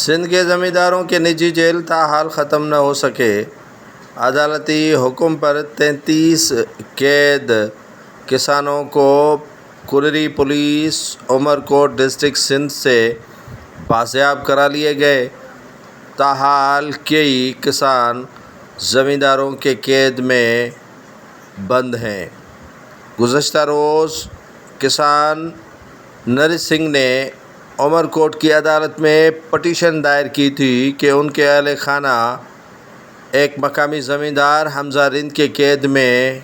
سندھ کے زمینداروں کے نجی جیل تاحال ختم نہ ہو سکے۔ عدالتی حکم پر 33 قید کسانوں کو کنری پولیس عمرکوٹ ڈسٹرکٹ سندھ سے بازیاب کرا لیے گئے۔ تاحال کئی کسان زمینداروں کے قید میں بند ہیں۔ گزشتہ روز کسان نریش سنگھ نے عمرکوٹ کی عدالت میں پٹیشن دائر کی تھی کہ ان کے اہل خانہ ایک مقامی زمیندار حمزہ رند کے قید میں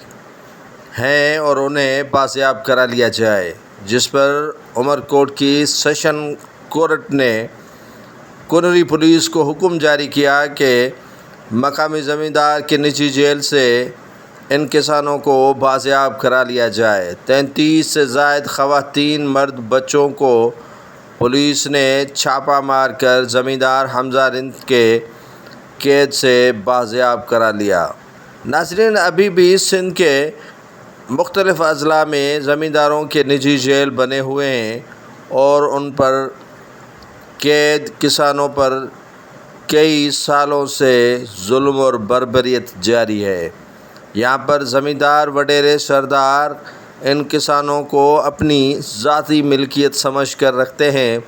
ہیں اور انہیں بازیاب کرا لیا جائے، جس پر عمرکوٹ کی سیشن کورٹ نے کنری پولیس کو حکم جاری کیا کہ مقامی زمیندار کے نجی جیل سے ان کسانوں کو بازیاب کرا لیا جائے۔ 33 سے زائد خواتین، مرد، بچوں کو پولیس نے چھاپہ مار کر زمیندار حمزہ رند کے قید سے بازیاب کرا لیا۔ ناظرین، ابھی بھی سندھ کے مختلف اضلاع میں زمینداروں کے نجی جیل بنے ہوئے ہیں اور ان پر قید کسانوں پر کئی سالوں سے ظلم اور بربریت جاری ہے۔ یہاں پر زمیندار وڈیرے سردار ان کسانوں کو اپنی ذاتی ملکیت سمجھ کر رکھتے ہیں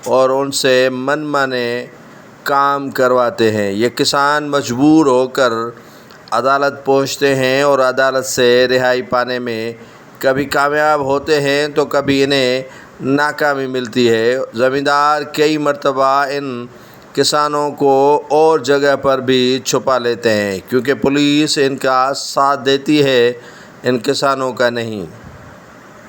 اور ان سے من مانے کام کرواتے ہیں۔ یہ کسان مجبور ہو کر عدالت پہنچتے ہیں اور عدالت سے رہائی پانے میں کبھی کامیاب ہوتے ہیں تو کبھی انہیں ناکامی ملتی ہے۔ زمیندار کئی مرتبہ ان کسانوں کو اور جگہ پر بھی چھپا لیتے ہیں کیونکہ پولیس ان کا ساتھ دیتی ہے، ان کسانوں کا نہیں۔